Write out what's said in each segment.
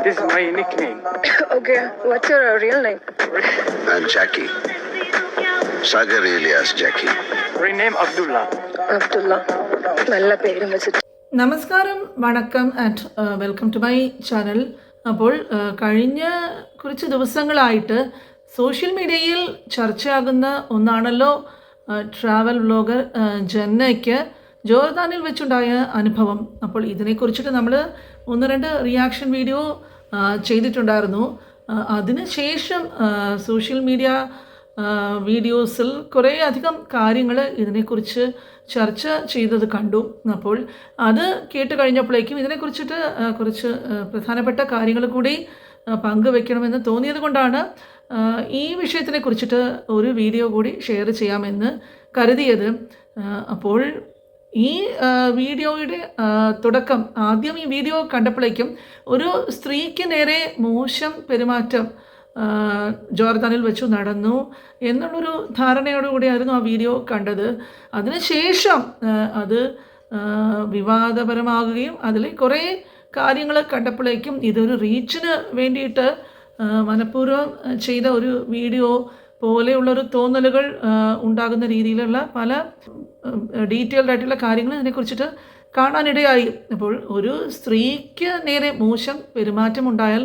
This is my nickname. Okay, what's your real name? Jackie. Sagar alias Jackie. Rename Abdullah. Abdullah. നല്ല പേരും വെച്ചിട്ട്. നമസ്കാരം, വണക്കം and welcome to my channel. അപ്പോൾ കഴിഞ്ഞ കുറച്ച് ദിവസങ്ങളായിട്ട് സോഷ്യൽ മീഡിയയിൽ ചർച്ചയാകുന്ന ഒന്നാണല്ലോ ട്രാവൽ വ്ലോഗർ ജന്നയ്ക്ക് ജോർദാനിൽ വെച്ചുണ്ടായ അനുഭവം. അപ്പോൾ ഇതിനെക്കുറിച്ചിട്ട് നമ്മൾ 1-2 റിയാക്ഷൻ വീഡിയോ ചെയ്തിട്ടുണ്ടായിരുന്നു. അതിനുശേഷം സോഷ്യൽ മീഡിയ വീഡിയോസിൽ കുറേ അധികം കാര്യങ്ങൾ ഇതിനെക്കുറിച്ച് ചർച്ച ചെയ്തത് കണ്ടു. അപ്പോൾ അത് കേട്ട് കഴിഞ്ഞപ്പോഴേക്കും ഇതിനെക്കുറിച്ചിട്ട് കുറച്ച് പ്രധാനപ്പെട്ട കാര്യങ്ങൾ കൂടി പങ്കുവെക്കണമെന്ന് തോന്നിയത് കൊണ്ടാണ് ഈ വിഷയത്തിനെ കുറിച്ചിട്ട് ഒരു വീഡിയോ കൂടി ഷെയർ ചെയ്യാമെന്ന് കരുതിയത്. അപ്പോൾ ഈ വീഡിയോയുടെ തുടക്കം ആദ്യം ഈ വീഡിയോ കണ്ടപ്പോഴേക്കും ഒരു സ്ത്രീക്ക് നേരെ മോശം പെരുമാറ്റം ജോർദാനിൽ വെച്ചു നടന്നു എന്നുള്ളൊരു ധാരണയോടുകൂടിയായിരുന്നു ആ വീഡിയോ കണ്ടത്. അതിനുശേഷം അത് വിവാദപരമാകുകയും അതിൽ കുറേ കാര്യങ്ങൾ കണ്ടപ്പോഴേക്കും ഇതൊരു റീച്ചിന് വേണ്ടിയിട്ട് മനഃപൂർവ്വം ചെയ്ത ഒരു വീഡിയോ പോലെയുള്ളൊരു തോന്നലുകൾ ഉണ്ടാകുന്ന രീതിയിലുള്ള പല ഡീറ്റെയിൽഡ് ആയിട്ടുള്ള കാര്യങ്ങൾ ഇതിനെക്കുറിച്ചിട്ട് കാണാനിടയായി. അപ്പോൾ ഒരു സ്ത്രീക്ക് നേരെ മോശം പെരുമാറ്റം ഉണ്ടായാൽ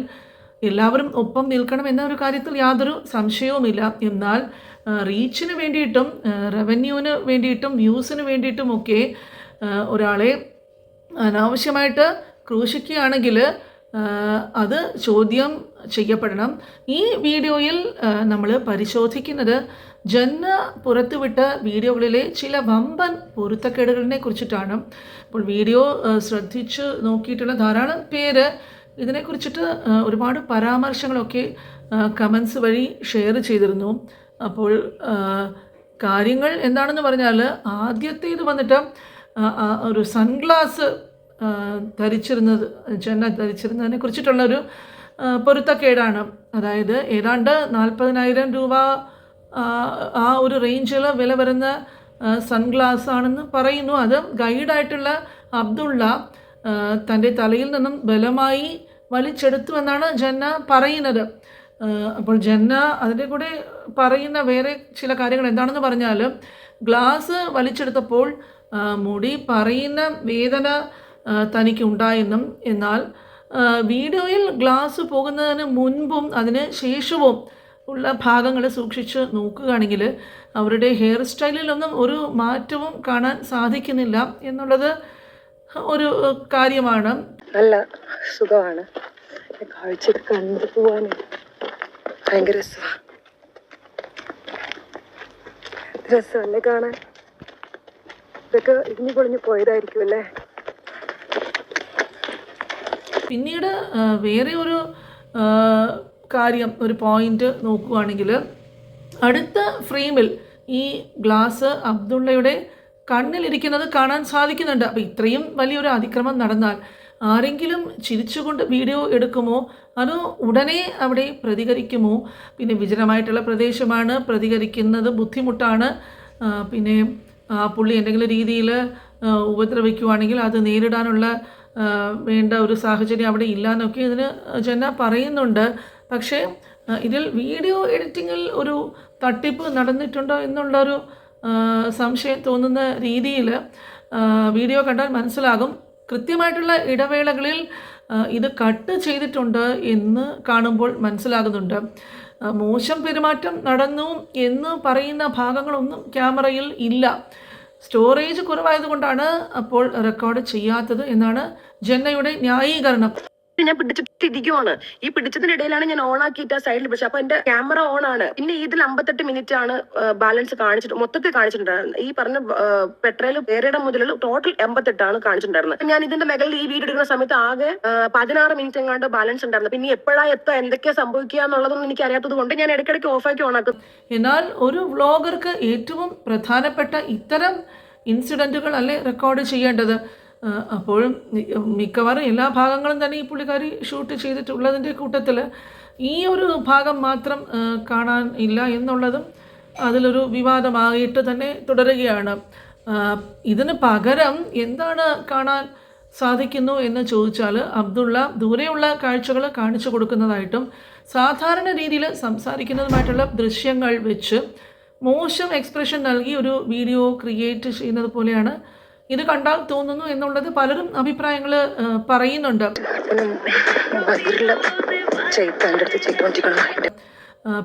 എല്ലാവരും ഒപ്പം നിൽക്കണം എന്ന ഒരു കാര്യത്തിൽ യാതൊരു സംശയവുമില്ല. എന്നാൽ റീച്ചിന് വേണ്ടിയിട്ടും റവന്യൂവിന് വേണ്ടിയിട്ടും വ്യൂസിന് വേണ്ടിയിട്ടുമൊക്കെ ഒരാളെ അനാവശ്യമായിട്ട് ക്രൂശിക്കുകയാണെങ്കിൽ അത് ചോദ്യം ചെയ്യപ്പെടണം. ഈ വീഡിയോയിൽ നമ്മൾ പരിശോധിക്കുന്നത് ജന്ന പുറത്തുവിട്ട വീഡിയോകളിലെ ചില വമ്പൻ പൊരുത്തക്കേടുകളിനെ കുറിച്ചിട്ടാണ്. അപ്പോൾ വീഡിയോ ശ്രദ്ധിച്ച് നോക്കിയിട്ടുള്ള ധാരാളം പേര് ഇതിനെക്കുറിച്ചിട്ട് ഒരുപാട് പരാമർശങ്ങളൊക്കെ കമൻസ് വഴി ഷെയർ ചെയ്തിരുന്നു. അപ്പോൾ കാര്യങ്ങൾ എന്താണെന്ന് പറഞ്ഞാൽ ആദ്യത്തേത് വന്നിട്ട് ഒരു സൺഗ്ലാസ് ജന്ന ധരിച്ചിരുന്നതിനെ കുറിച്ചിട്ടുള്ളൊരു പൊരുത്തക്കേടാണ്. അതായത് ഏതാണ്ട് 40,000 രൂപ ആ ഒരു റേഞ്ചിൽ വില വരുന്ന സൺഗ്ലാസ് ആണെന്ന് പറയുന്നു. അത് ഗൈഡായിട്ടുള്ള അബ്ദുള്ള തൻ്റെ തലയിൽ നിന്നും ബലമായി വലിച്ചെടുത്തു എന്നാണ് ജന്ന പറയുന്നത്. അപ്പോൾ ജന്ന അതിൻ്റെ കൂടെ പറയുന്ന വേറെ ചില കാര്യങ്ങൾ എന്താണെന്ന് പറഞ്ഞാൽ ഗ്ലാസ് വലിച്ചെടുത്തപ്പോൾ മുടി പറയുന്ന വേദന തനിക്ക് ഉണ്ടായെന്നും, എന്നാൽ വീഡിയോയിൽ ഗ്ലാസ് പോകുന്നതിന് മുൻപും അതിന് ശേഷവും ഉള്ള ഭാഗങ്ങൾ സൂക്ഷിച്ച് നോക്കുകയാണെങ്കിൽ അവരുടെ ഹെയർ സ്റ്റൈലിലൊന്നും ഒരു മാറ്റവും കാണാൻ സാധിക്കുന്നില്ല എന്നുള്ളത് ഒരു കാര്യമാണ്. നല്ല സുഖമാണ് കാഴ്ച കണ്ടു പോവാൻ, ഭയങ്കര രസമല്ലേ കാണാൻ. ഇതൊക്കെ ഇടിഞ്ഞു പൊളിഞ്ഞു പോയതായിരിക്കും അല്ലേ. പിന്നീട് വേറെ ഒരു കാര്യം, ഒരു പോയിന്റ് നോക്കുകയാണെങ്കിൽ അടുത്ത ഫ്രെയിമിൽ ഈ ഗ്ലാസ് അബ്ദുള്ളയുടെ കണ്ണിലിരിക്കുന്നത് കാണാൻ സാധിക്കുന്നുണ്ട്. അപ്പോൾ ഇത്രയും വലിയൊരു അതിക്രമം നടന്നാൽ ആരെങ്കിലും ചിരിച്ചുകൊണ്ട് വീഡിയോ എടുക്കുമോ, അതോ ഉടനെ അവിടെ പ്രതികരിക്കുമോ? പിന്നെ വിജനമായിട്ടുള്ള പ്രദേശമാണ്, പ്രതികരിക്കുന്നത് ബുദ്ധിമുട്ടാണ്. പിന്നെ പുള്ളി എന്തെങ്കിലും രീതിയിൽ ഉപദ്രവിക്കുവാണെങ്കിൽ അത് നേരിടാനുള്ള വേണ്ട ഒരു സാഹചര്യം അവിടെ ഇല്ല എന്നൊക്കെ ഇതിന് ജന്ന പറയുന്നുണ്ട്. പക്ഷേ ഇതിൽ വീഡിയോ എഡിറ്റിങ്ങിൽ ഒരു തട്ടിപ്പ് നടന്നിട്ടുണ്ടോ എന്നുള്ളൊരു സംശയം തോന്നുന്ന രീതിയിൽ വീഡിയോ കണ്ടാൽ മനസ്സിലാകും. കൃത്യമായിട്ടുള്ള ഇടവേളകളിൽ ഇത് കട്ട് ചെയ്തിട്ടുണ്ട് എന്ന് കാണുമ്പോൾ മനസ്സിലാകുന്നുണ്ട്. മോശം പെരുമാറ്റം നടന്നു എന്ന് പറയുന്ന ഭാഗങ്ങളൊന്നും ക്യാമറയിൽ ഇല്ല. സ്റ്റോറേജ് കുറവായതുകൊണ്ടാണ് അപ്പോൾ റെക്കോർഡ് ചെയ്യാത്തത് എന്നാണ് ജന്നയുടെ ന്യായീകരണം. ഞാൻ പിടിച്ചിട്ടിരിക്കുവാണ്. ഈ പിടിച്ചതിന്റെ ഇടയിലാണ് ഞാൻ ഓൺ ആക്കിയിട്ട് സൈഡിൽ പിടിച്ചത്. അപ്പൊ എന്റെ ക്യാമറ ഓൺ ആണ്. പിന്നെ ഇതിൽ 58 മിനിറ്റ് ആണ് ബാലൻസ് കാണിച്ചിട്ട് മൊത്തത്തിൽ കാണിച്ചിട്ടുണ്ടായിരുന്നത്. ഈ പറഞ്ഞ പെട്രോൾ പേരുടെ മുതൽ ടോട്ടൽ 88 ആണ് കാണിച്ചിട്ടുണ്ടായിരുന്നത്. ഞാൻ ഇതിന്റെ മുകളിൽ ഈ വീഡിയോ എടുക്കുന്ന സമയത്ത് ആകെ 16 മിനിറ്റ് എങ്ങാണ്ട് ബാലൻസ് ഉണ്ടായിരുന്നു. പിന്നെ എപ്പോഴാ എന്തൊക്കെയാ സംഭവിക്കുക എന്നുള്ളതൊന്നും എനിക്ക് അറിയാത്തത് കൊണ്ട് ഞാൻ ഇടയ്ക്കിടയ്ക്ക് ഓഫാക്കി ഓണാക്കും. എന്നാൽ ഒരു വ്ളോഗർക്ക് ഏറ്റവും പ്രധാനപ്പെട്ട ഇത്തരം ഇൻസിഡൻറ്റുകൾ അല്ലേ റെക്കോർഡ് ചെയ്യേണ്ടത്. അപ്പോൾ മിക്കവാറും എല്ലാ ഭാഗങ്ങളും തന്നെ ഈ പുള്ളിക്കാരി ഷൂട്ട് ചെയ്തിട്ടുള്ളതിൻ്റെ കൂട്ടത്തിൽ ഈ ഒരു ഭാഗം മാത്രം കാണാൻ ഇല്ല എന്നുള്ളതും അതിലൊരു വിവാദമായിട്ട് തന്നെ തുടരുകയാണ്. ഇതിന് പകരം എന്താണ് കാണാൻ സാധിക്കുന്നു എന്ന് ചോദിച്ചാൽ അബ്ദുള്ള ദൂരെയുള്ള കാഴ്ചകൾ കാണിച്ചു കൊടുക്കുന്നതായിട്ടും സാധാരണ രീതിയിൽ സംസാരിക്കുന്നതുമായിട്ടുള്ള ദൃശ്യങ്ങൾ വെച്ച് മോശം എക്സ്പ്രഷൻ നൽകി ഒരു വീഡിയോ ക്രിയേറ്റ് ചെയ്യുന്നത് പോലെയാണ് ഇത് കണ്ടാൽ തോന്നുന്നു എന്നുള്ളത് പലരും അഭിപ്രായങ്ങൾ പറയുന്നുണ്ട്.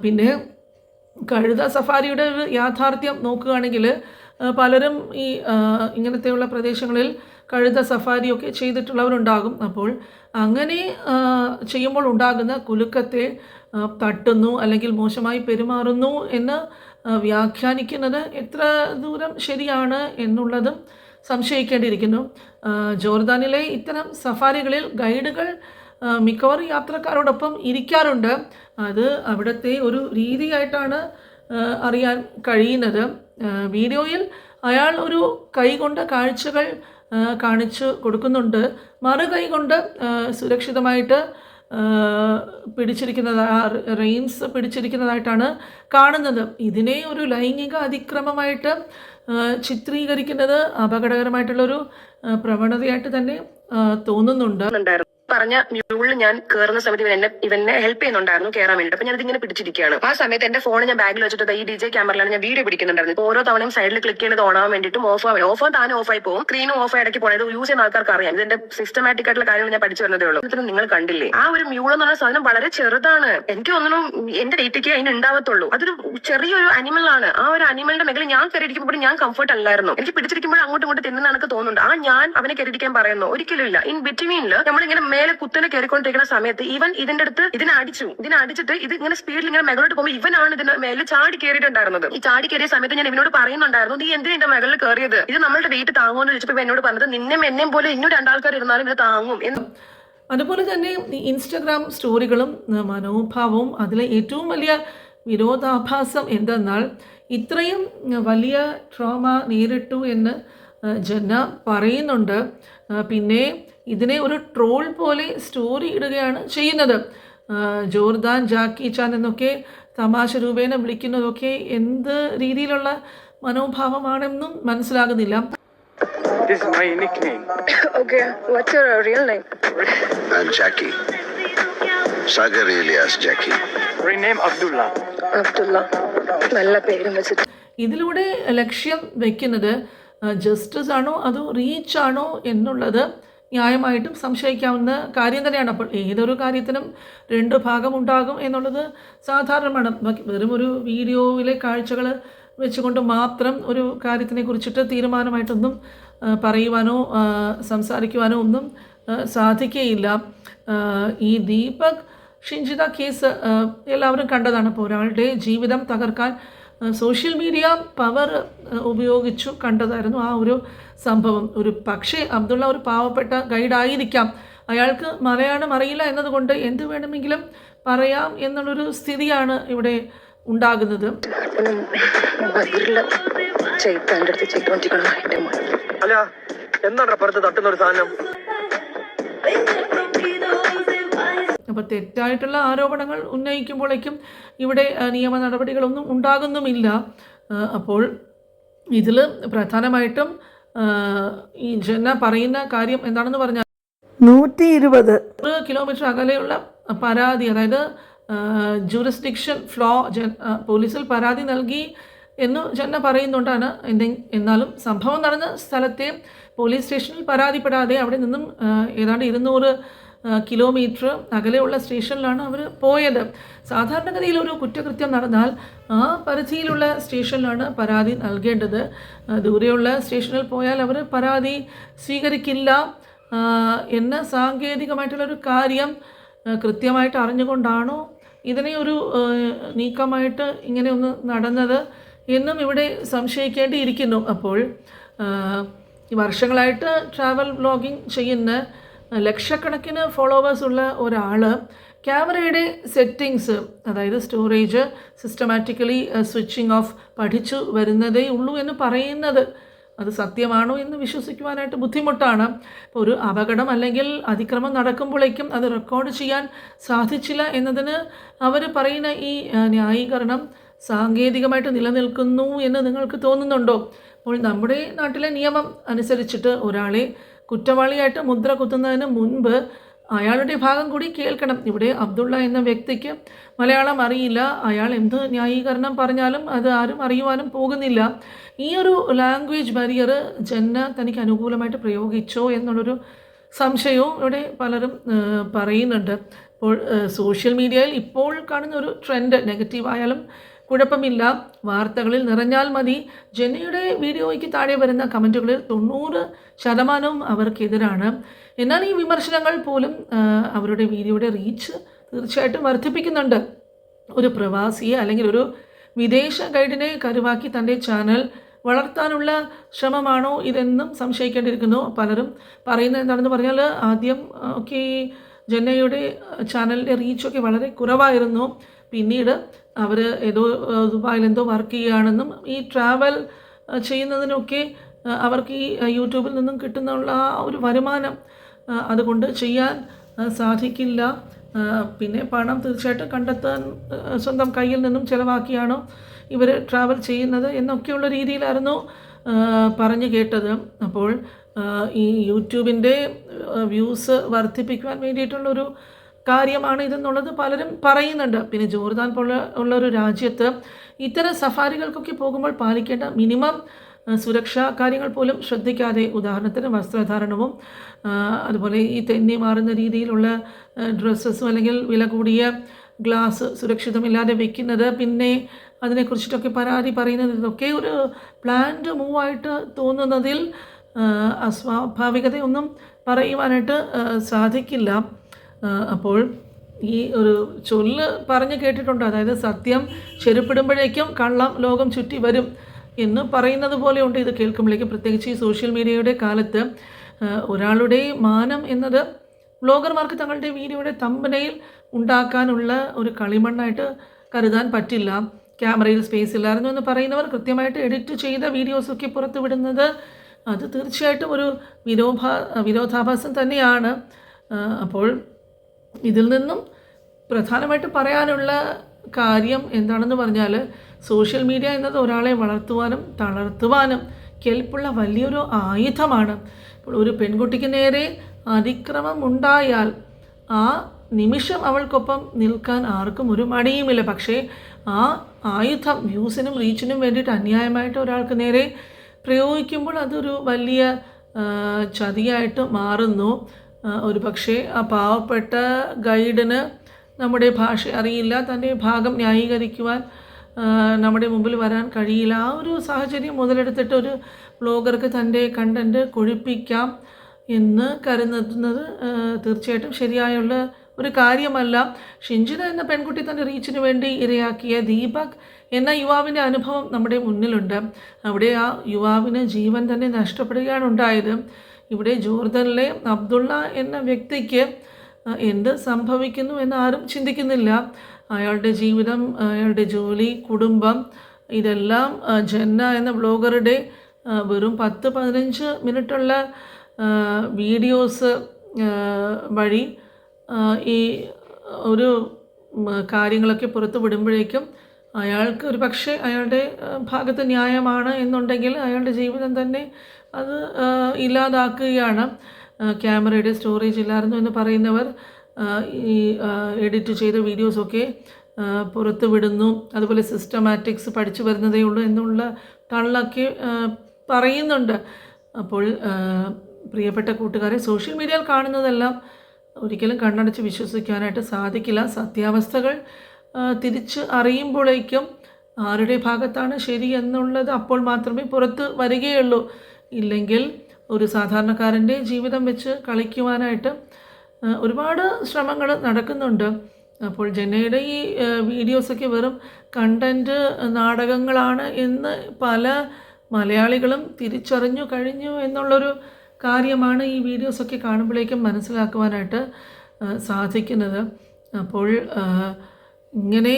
പിന്നെ കഴുത സഫാരിയുടെ ഒരു യാഥാർത്ഥ്യം നോക്കുകയാണെങ്കിൽ പലരും ഈ ഇങ്ങനത്തെയുള്ള പ്രദേശങ്ങളിൽ കഴുത സഫാരിയൊക്കെ ചെയ്തിട്ടുള്ളവരുണ്ടാകും. അപ്പോൾ അങ്ങനെ ചെയ്യുമ്പോൾ ഉണ്ടാകുന്ന കുലുക്കത്തെ തട്ടുന്നു അല്ലെങ്കിൽ മോശമായി പെരുമാറുന്നു എന്ന് വ്യാഖ്യാനിക്കുന്നത് എത്ര ദൂരം ശരിയാണ് എന്നുള്ളതും സംശയിക്കേണ്ടിയിരിക്കുന്നു. ജോർദാനിലെ ഇത്തരം സഫാരികളിൽ ഗൈഡുകൾ മിക്കവാറും യാത്രക്കാരോടൊപ്പം ഇരിക്കാറുണ്ട്. അത് അവിടുത്തെ ഒരു രീതിയായിട്ടാണ് അറിയാൻ കഴിയുന്നത്. വീഡിയോയിൽ അയാൾ ഒരു കൈ കൊണ്ട് കാഴ്ചകൾ കാണിച്ചു കൊടുക്കുന്നുണ്ട്, മറു കൈ കൊണ്ട് സുരക്ഷിതമായിട്ട് പിടിച്ചിരിക്കുന്നത്, റെയിൻസ് പിടിച്ചിരിക്കുന്നതായിട്ടാണ് കാണുന്നത്. ഇതിനെ ഒരു ലൈംഗിക അതിക്രമമായിട്ട് ചിത്രീകരിക്കുന്നത് അപകടകരമായിട്ടുള്ളൊരു പ്രവണതയായിട്ട് തന്നെ തോന്നുന്നുണ്ട്. പറഞ്ഞ മ്യൂളിൽ ഞാൻ കയറുന്ന സമയത്ത് ഇവനെ ഹെൽപ്പ് ചെയ്യുന്നുണ്ടായിരുന്നു കയറാൻ വേണ്ടിയിട്ട്. അപ്പൊ ഞാൻ ഇതിങ്ങനെ പിടിച്ചിരിക്കുകയാണ്. ആ സമയത്ത് എന്റെ ഫോൺ ഞാൻ ബാഗിൽ വെച്ചിട്ട് ഈ DJ ക്യാമറയിലാണ് ഞാൻ വീഡിയോ പിടിക്കുന്നുണ്ടായിരുന്നു. ഓരോ തവണയും സൈഡിൽ ക്ലിക്ക് ചെയ്യുന്നത് ഓണാവാൻ വേണ്ടിയിട്ട് ഓഫ് താനും ഓഫായി പോകും, സ്ക്രീനും ഓഫ് ഇടയ്ക്ക് പോയത് യൂസ് ചെയ്യുന്ന ആൾക്കാർക്ക് അറിയാം. ഇതിന്റെ സിസ്റ്റമാറ്റിക് ആയിട്ടുള്ള കാര്യങ്ങൾ ഞാൻ പഠിച്ചു വരുന്നതേ ഉള്ളൂ. ഇതിന് നിങ്ങൾ കണ്ടില്ലേ, ആ ഒരു മ്യൂൾ എന്ന് പറയുന്ന സാധനം വളരെ ചെറുതാണ്. എനിക്ക് തോന്നുന്നു എന്റെ ഡേറ്റയ്ക്ക് അതിന് ഉണ്ടാവത്തുള്ളൂ. അതൊരു ചെറിയൊരു അനിമൽ ആണ്. ആ ഒരു അനിമലിന്റെ മേഖല ഞാൻ കയറിയിരിക്കുമ്പോൾ ഞാൻ കംഫർട്ട് അല്ലായിരുന്നു. എനിക്ക് പിടിച്ചിരിക്കുമ്പോൾ അങ്ങോട്ടും ഇങ്ങോട്ട് തിന്നുന്ന എനിക്ക് തോന്നുന്നുണ്ട്. ഞാൻ അവനെ കയറിയിരിക്കാൻ പറയുന്നു ഒരിക്കലും ഇല്ല. ഇൻ ബിറ്റ്വീനിൽ നമ്മളിങ്ങനെ മേലെ കുത്തനെ കയറിക്കൊണ്ടിരിക്കുന്ന സമയത്ത് ഇവൻ ഇതിന്റെ അടുത്ത് ഇതിനടിച്ചിട്ട് ഇത് ഇങ്ങനെ സ്പീഡിൽ ഇങ്ങനെ മേലോട്ട് പോകുമ്പോൾ ഇവനാണ് ഇതിന്റെ മേലെ ചാടി കയറിയിട്ടുണ്ടായിരുന്നത്. ഈ ചാടി കയറിയ സമയത്ത് ഞാൻ ഇവനോട് പറയുന്നുണ്ടായിരുന്നു, നീ എന്തിനാ എന്റെ മേളിൽ കയറിയത്, ഇത് നമ്മളുടെ വെയിറ്റ് താങ്ങുമെന്ന് ചോദിച്ചപ്പോൾ എന്നോട് പറഞ്ഞത് എന്നെയും പോലെ ഇന്നും രണ്ടാൾക്കാർ ഇരുന്നാലും ഇത് താങ്ങും എന്ന്. അതുപോലെ തന്നെ ഇൻസ്റ്റഗ്രാം സ്റ്റോറികളും മനോഭാവവും അതിലെ ഏറ്റവും വലിയ വിരോധാഭാസം എന്തെന്നാൽ ഇത്രയും വലിയ ട്രോമ നേരിട്ടു എന്ന് ജന്ന പറയുന്നുണ്ട്. പിന്നെ ഇതിനെ ഒരു ട്രോൾ പോലെ സ്റ്റോറി ഇടുകയാണ് ചെയ്യുന്നത്. ജോർദാൻ ജാക്കി ചാൻ എന്നൊക്കെ തമാശ രൂപേണ വിളിക്കുന്നതൊക്കെ എന്ത് രീതിയിലുള്ള മനോഭാവമാണെന്നും മനസ്സിലാകുന്നില്ല. This is my nickname. Okay, what's your real name? I'm Jackie. Sagar alias Jackie. Rename Abdullah. Abdulla. നല്ല പേരും വെച്ചിട്ട് ഇതിലൂടെ ലക്ഷ്യം വയ്ക്കുന്നത് ജസ്റ്റിസ് ആണോ അതോ റീച്ച് ആണോ എന്നുള്ളത് ന്യായമായിട്ടും സംശയിക്കാവുന്ന കാര്യം തന്നെയാണ്. അപ്പോൾ ഏതൊരു കാര്യത്തിനും രണ്ട് ഭാഗമുണ്ടാകും എന്നുള്ളത് സാധാരണമാണ്. വെറും ഒരു വീഡിയോയിലെ കാഴ്ചകൾ വെച്ചുകൊണ്ട് മാത്രം ഒരു കാര്യത്തിനെ കുറിച്ചിട്ട് തീരുമാനമായിട്ടൊന്നും പറയുവാനോ സംസാരിക്കുവാനോ ഒന്നും സാധിക്കുകയില്ല. ഈ ദീപക് ഷിഞ്ചിത കേസ് എല്ലാവരും കണ്ടതാണ്. അപ്പോൾ ഒരാളുടെ ജീവിതം തകർക്കാൻ സോഷ്യൽ മീഡിയ പവർ ഉപയോഗിച്ചു കണ്ടതായിരുന്നു ആ ഒരു സംഭവം. ഒരു പക്ഷേ അബ്ദുള്ള ഒരു പാവപ്പെട്ട ഗൈഡായിരിക്കാം, അയാൾക്ക് മലയാളം അറിയില്ല എന്നതുകൊണ്ട് എന്ത് വേണമെങ്കിലും പറയാം എന്നുള്ളൊരു സ്ഥിതിയാണ് ഇവിടെ ഉണ്ടാകുന്നത്. അല്ല എന്താണ് പുറത്ത് തട്ടുന്ന ഒരു സാധനം? അപ്പോൾ തെറ്റായിട്ടുള്ള ആരോപണങ്ങൾ ഉന്നയിക്കുമ്പോഴേക്കും ഇവിടെ നിയമ നടപടികളൊന്നും ഉണ്ടാകുന്നുമില്ല. അപ്പോൾ ഇതിൽ പ്രധാനമായിട്ടും ഈ ജന്ന പറയുന്ന കാര്യം എന്താണെന്ന് പറഞ്ഞാൽ 120 കിലോമീറ്റർ അകലെയുള്ള പരാതി, അതായത് ജൂറിസ്ഡിക്ഷൻ ഫ്ലോ പോലീസിൽ പരാതി നൽകി എന്ന് ജന്ന പറയുന്നുണ്ടാണ്. എന്നാലും സംഭവം നടന്ന സ്ഥലത്തെ പോലീസ് സ്റ്റേഷനിൽ പരാതിപ്പെടാതെ അവിടെ നിന്നും ഏതാണ്ട് 200 കിലോമീറ്റർ അകലെയുള്ള സ്റ്റേഷനിലാണ് അവർ പോയത്. സാധാരണഗതിയിൽ ഒരു കുറ്റകൃത്യം നടന്നാൽ ആ പരിധിയിലുള്ള സ്റ്റേഷനിലാണ് പരാതി നൽകേണ്ടത്. ദൂരെയുള്ള സ്റ്റേഷനിൽ പോയാൽ അവർ പരാതി സ്വീകരിക്കില്ല എന്ന സാങ്കേതികമായിട്ടുള്ളൊരു കാര്യം കൃത്യമായിട്ട് അറിഞ്ഞുകൊണ്ടാണോ ഇതിനെ ഒരു നീക്കമായിട്ട് ഇങ്ങനെ ഒന്ന് നടന്നത് എന്നും ഇവിടെ സംശയിക്കേണ്ടിയിരിക്കുന്നു. അപ്പോൾ വർഷങ്ങളായിട്ട് ട്രാവൽ വ്ലോഗിംഗ് ചെയ്യുന്ന ലക്ഷക്കണക്കിന് ഫോളോവേഴ്സ് ഉള്ള ഒരാൾ ക്യാമറയുടെ സെറ്റിങ്സ്, അതായത് സ്റ്റോറേജ് സിസ്റ്റമാറ്റിക്കലി സ്വിച്ചിങ് ഓഫ് പഠിച്ചു വരുന്നതേ ഉള്ളൂ എന്ന് പറയുന്നത് അത് സത്യമാണോ എന്ന് വിശ്വസിക്കുവാനായിട്ട് ബുദ്ധിമുട്ടാണ്. ഇപ്പോൾ ഒരു അപകടം അല്ലെങ്കിൽ അതിക്രമം നടക്കുമ്പോഴേക്കും അത് റെക്കോർഡ് ചെയ്യാൻ സാധിച്ചില്ല എന്നതിന് അവർ പറയുന്ന ഈ ന്യായീകരണം സാങ്കേതികമായിട്ട് നിലനിൽക്കുന്നു എന്ന് നിങ്ങൾക്ക് തോന്നുന്നുണ്ടോ? അപ്പോൾ നമ്മുടെ നാട്ടിലെ നിയമം അനുസരിച്ചിട്ട് ഒരാളെ കുറ്റവാളിയായിട്ട് മുദ്ര കുത്തുന്നതിന് മുൻപ് അയാളുടെ ഭാഗം കൂടി കേൾക്കണം. ഇവിടെ അബ്ദുള്ള എന്ന വ്യക്തിക്ക് മലയാളം അറിയില്ല. അയാൾ എന്ത് ന്യായീകരണം പറഞ്ഞാലും അത് ആരും അറിയുവാനും പോകുന്നില്ല. ഈ ഒരു ലാംഗ്വേജ് ബാരിയർ ജന്ന തനിക്ക് അനുകൂലമായിട്ട് പ്രയോഗിച്ചോ എന്നുള്ളൊരു സംശയവും ഇവിടെ പലരും പറയുന്നുണ്ട്. ഇപ്പോൾ സോഷ്യൽ മീഡിയയിൽ ഇപ്പോൾ കാണുന്ന ഒരു ട്രെൻഡ് നെഗറ്റീവായാലും കുഴപ്പമില്ല, വാർത്തകളിൽ നിറഞ്ഞാൽ മതി. ജന്നയുടെ വീഡിയോയ്ക്ക് താഴെ വരുന്ന കമൻറ്റുകളിൽ 90% അവർക്കെതിരാണ്. എന്നാൽ ഈ വിമർശനങ്ങൾ പോലും അവരുടെ വീഡിയോയുടെ റീച്ച് തീർച്ചയായിട്ടും വർദ്ധിപ്പിക്കുന്നുണ്ട്. ഒരു പ്രവാസിയെ അല്ലെങ്കിൽ ഒരു വിദേശ ഗൈഡിനെ കരുവാക്കി തൻ്റെ ചാനൽ വളർത്താനുള്ള ശ്രമമാണോ ഇതെന്നും സംശയിക്കേണ്ടിയിരിക്കുന്നു. പലരും പറയുന്നത് എന്താണെന്ന് പറഞ്ഞാൽ ആദ്യം ഒക്കെ ഈ ജന്നയുടെ ചാനലിൻ്റെ റീച്ചൊക്കെ വളരെ കുറവായിരുന്നു. പിന്നീട് അവർ ഏതോ ദുബായിൽ എന്തോ വർക്ക് ചെയ്യുകയാണെന്നും ഈ ട്രാവൽ ചെയ്യുന്നതിനൊക്കെ അവർക്ക് ഈ യൂട്യൂബിൽ നിന്നും കിട്ടുന്നുള്ള ആ ഒരു വരുമാനം അതുകൊണ്ട് ചെയ്യാൻ സാധിക്കില്ല. പിന്നെ പണം തീർച്ചയായിട്ടും കണ്ടെത്താൻ സ്വന്തം കയ്യിൽ നിന്നും ചിലവാക്കിയാണോ ഇവർ ട്രാവൽ ചെയ്യുന്നത് എന്നൊക്കെയുള്ള രീതിയിലായിരുന്നു പറഞ്ഞു കേട്ടത്. അപ്പോൾ ഈ യൂട്യൂബിൻ്റെ വ്യൂസ് വർദ്ധിപ്പിക്കുവാൻ വേണ്ടിയിട്ടുള്ളൊരു കാര്യമാണ് ഇതെന്നുള്ളത് പലരും പറയുന്നുണ്ട്. പിന്നെ ജോർദാൻ പോലെ ഉള്ളൊരു രാജ്യത്ത് ഇത്തരം സഫാരികൾക്കൊക്കെ പോകുമ്പോൾ പാലിക്കേണ്ട മിനിമം സുരക്ഷാ കാര്യങ്ങൾ പോലും ശ്രദ്ധിക്കാതെ, ഉദാഹരണത്തിന് വസ്ത്രധാരണവും അതുപോലെ ഈ തെന്നി മാറുന്ന രീതിയിലുള്ള ഡ്രസ്സസും അല്ലെങ്കിൽ വില കൂടിയ ഗ്ലാസ് സുരക്ഷിതമില്ലാതെ വെക്കുന്നത്, പിന്നെ അതിനെക്കുറിച്ചിട്ടൊക്കെ പരാതി പറയുന്നത്, ഇതൊക്കെ ഒരു പ്ലാൻഡ് മൂവായിട്ട് തോന്നുന്നതിൽ അസ്വാഭാവികതയൊന്നും പറയുവാനായിട്ട് സാധിക്കില്ല. അപ്പോൾ ഈ ഒരു ചൊല്ല് പറഞ്ഞ് കേട്ടിട്ടുണ്ട്, അതായത് സത്യം ചെരുപ്പിടുമ്പോഴേക്കും കള്ളം ലോകം ചുറ്റി വരും എന്ന് പറയുന്നത് പോലെയുണ്ട് ഇത് കേൾക്കുമ്പോഴേക്കും. പ്രത്യേകിച്ച് ഈ സോഷ്യൽ മീഡിയയുടെ കാലത്ത് ഒരാളുടെ മാനം എന്നത് വ്ലോഗർമാർക്ക് തങ്ങളുടെ വീഡിയോയുടെ തമ്പനയിൽ ഉണ്ടാക്കാനുള്ള ഒരു കളിമണ്ണായിട്ട് കരുതാൻ പറ്റില്ല. ക്യാമറയിൽ സ്പേസ് ഇല്ലായിരുന്നു എന്ന് പറയുന്നവർ കൃത്യമായിട്ട് എഡിറ്റ് ചെയ്ത വീഡിയോസൊക്കെ പുറത്തു വിടുന്നത് അത് തീർച്ചയായിട്ടും ഒരു വിരോധാഭാസം തന്നെയാണ്. അപ്പോൾ ഇതിൽ നിന്നും പ്രധാനമായിട്ട് പറയാനുള്ള കാര്യം എന്താണെന്ന് പറഞ്ഞാൽ, സോഷ്യൽ മീഡിയ എന്നത് ഒരാളെ വളർത്തുവാനും തളർത്തുവാനും കെൽപ്പുള്ള വലിയൊരു ആയുധമാണ്. ഇപ്പോൾ ഒരു പെൺകുട്ടിക്ക് നേരെ അതിക്രമം ഉണ്ടായാൽ ആ നിമിഷം അവൾക്കൊപ്പം നിൽക്കാൻ ആർക്കും ഒരു മടിയുമില്ല. പക്ഷേ ആ ആയുധം വ്യൂസിനും റീച്ചിനും വേണ്ടിയിട്ട് അന്യായമായിട്ട് ഒരാൾക്ക് നേരെ പ്രയോഗിക്കുമ്പോൾ അതൊരു വലിയ ചതിയായിട്ട് മാറുന്നു. ഒരു പക്ഷേ ആ പാവപ്പെട്ട ഗൈഡിന് നമ്മുടെ ഭാഷ അറിയില്ല, തൻ്റെ ഭാഗം ന്യായീകരിക്കുവാൻ നമ്മുടെ മുമ്പിൽ വരാൻ കഴിയില്ല. ആ ഒരു സാഹചര്യം മുതലെടുത്തിട്ട് ഒരു വ്ലോഗർക്ക് തൻ്റെ കണ്ടൻറ്റ് കൊഴിപ്പിക്കാം എന്ന് കരുതുന്നത് തീർച്ചയായിട്ടും ശരിയായുള്ള ഒരു കാര്യമല്ല. ഷിഞ്ചിത എന്ന പെൺകുട്ടി തൻ്റെ റീച്ചിന് വേണ്ടി ഇരയാക്കിയ ദീപക് എന്ന യുവാവിൻ്റെ അനുഭവം നമ്മുടെ മുന്നിലുണ്ട്. അവിടെ ആ യുവാവിന് ജീവൻ തന്നെ നഷ്ടപ്പെടുകയാണ് ഉണ്ടായത്. ഇവിടെ ജോർദനിലെ അബ്ദുള്ള എന്ന വ്യക്തിക്ക് എന്ത് സംഭവിക്കുന്നു എന്ന് ആരും ചിന്തിക്കുന്നില്ല. അയാളുടെ ജീവിതം, അയാളുടെ ജോലി, കുടുംബം, ഇതെല്ലാം ജന്ന എന്ന വ്ലോഗറുടെ വെറും 10-15 മിനിറ്റുള്ള വീഡിയോസ് വഴി ഈ ഒരു കാര്യങ്ങളൊക്കെ പുറത്തു വിടുമ്പോഴേക്കും അയാൾക്ക് ഒരു പക്ഷേ അയാളുടെ ഭാഗത്ത് ന്യായമാണ് എന്നുണ്ടെങ്കിൽ അയാളുടെ ജീവിതം തന്നെ അത് ഇല്ലാതാക്കുകയാണ്. ക്യാമറയുടെ സ്റ്റോറേജ് ഇല്ലായിരുന്നു എന്ന് പറയുന്നവർ ഈ എഡിറ്റ് ചെയ്ത വീഡിയോസൊക്കെ പുറത്ത് വിടുന്നു. അതുപോലെ സിസ്റ്റമാറ്റിക്സ് പഠിച്ചു വരുന്നതേ ഉള്ളൂ എന്നുള്ള തള്ളൊക്കെ പറയുന്നുണ്ട്. അപ്പോൾ പ്രിയപ്പെട്ട കൂട്ടുകാരെ, സോഷ്യൽ മീഡിയയിൽ കാണുന്നതെല്ലാം ഒരിക്കലും കണ്ണടച്ച് വിശ്വസിക്കാനായിട്ട് സാധിക്കില്ല. സത്യാവസ്ഥകൾ തിരിച്ച് അറിയുമ്പോഴേക്കും ആരുടെ ഭാഗത്താണ് ശരി എന്നുള്ളത് അപ്പോൾ മാത്രമേ പുറത്ത് വരികയുള്ളൂ. ഇല്ലെങ്കിൽ ഒരു സാധാരണക്കാരൻ്റെ ജീവിതം വെച്ച് കളിക്കുവാനായിട്ട് ഒരുപാട് ശ്രമങ്ങൾ നടക്കുന്നുണ്ട്. അപ്പോൾ ജന്നയുടെ ഈ വീഡിയോസൊക്കെ വെറും കണ്ടൻറ്റ് നാടകങ്ങളാണ് എന്ന് പല മലയാളികളും തിരിച്ചറിഞ്ഞു കഴിഞ്ഞു എന്നുള്ളൊരു കാര്യമാണ് ഈ വീഡിയോസൊക്കെ കാണുമ്പോഴേക്കും മനസ്സിലാക്കുവാനായിട്ട് സാധിക്കുന്നത്. അപ്പോൾ ഇങ്ങനെ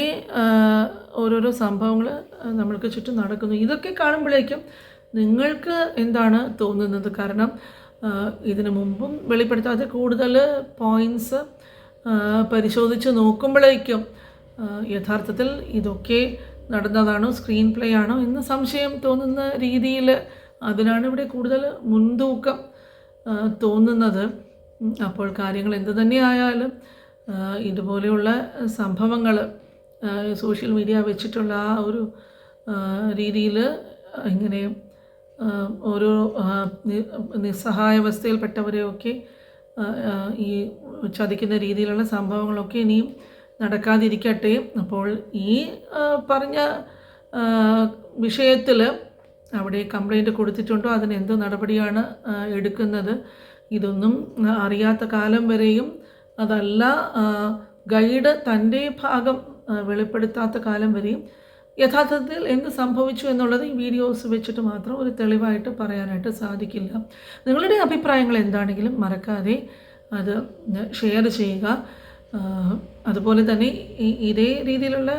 ഓരോരോ സംഭവങ്ങൾ നമ്മൾക്ക് ചുറ്റും നടക്കുന്നു. ഇതൊക്കെ കാണുമ്പോഴേക്കും നിങ്ങൾക്ക് എന്താണ് തോന്നുന്നത്? കാരണം ഇതിനു മുമ്പും വെളിപ്പെടുത്താതെ കൂടുതൽ പോയിൻറ്റ്സ് പരിശോധിച്ച് നോക്കുമ്പോഴേക്കും യഥാർത്ഥത്തിൽ ഇതൊക്കെ നടന്നതാണോ, സ്ക്രീൻ പ്ലേ ആണോ എന്ന് സംശയം തോന്നുന്ന രീതിയിൽ അതിനാണ് ഇവിടെ കൂടുതൽ മുൻതൂക്കം തോന്നുന്നത്. അപ്പോൾ കാര്യങ്ങൾ എന്തു തന്നെയായാലും ഇതുപോലെയുള്ള സംഭവങ്ങൾ സോഷ്യൽ മീഡിയ വെച്ചിട്ടുള്ള ആ ഒരു രീതിയിൽ ഇങ്ങനെ ഓരോ നിസ്സഹായാവസ്ഥയിൽപ്പെട്ടവരെയൊക്കെ ഈ ചതിക്കുന്ന രീതിയിലുള്ള സംഭവങ്ങളൊക്കെ ഇനിയും നടക്കാതിരിക്കട്ടെ. അപ്പോൾ ഈ പറഞ്ഞ വിഷയത്തിൽ അവിടെ കംപ്ലൈൻറ്റ് കൊടുത്തിട്ടുണ്ടോ, അതിന് എന്ത് നടപടിയാണ് എടുക്കുന്നത്, ഇതൊന്നും അറിയാത്ത കാലം വരെയും, അതല്ല ഗൈഡ് തൻ്റെ ഭാഗം വെളിപ്പെടുത്താത്ത കാലം വരെയും യഥാർത്ഥത്തിൽ എന്ത് സംഭവിച്ചു എന്നുള്ളത് ഈ വീഡിയോസ് വെച്ചിട്ട് മാത്രം ഒരു തെളിവായിട്ട് പറയാനായിട്ട് സാധിക്കില്ല. നിങ്ങളുടെ അഭിപ്രായങ്ങൾ എന്താണെങ്കിലും മറക്കാതെ അത് ഷെയർ ചെയ്യുക. അതുപോലെ തന്നെ ഇതേ രീതിയിലുള്ള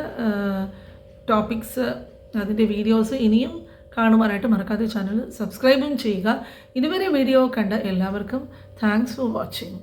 ടോപ്പിക്സ്, അതിൻ്റെ വീഡിയോസ് ഇനിയും കാണുവാനായിട്ട് മറക്കാതെ ചാനൽ സബ്സ്ക്രൈബും ചെയ്യുക. ഇതുവരെ വീഡിയോ കണ്ട എല്ലാവർക്കും താങ്ക്സ് ഫോർ വാച്ചിങ്.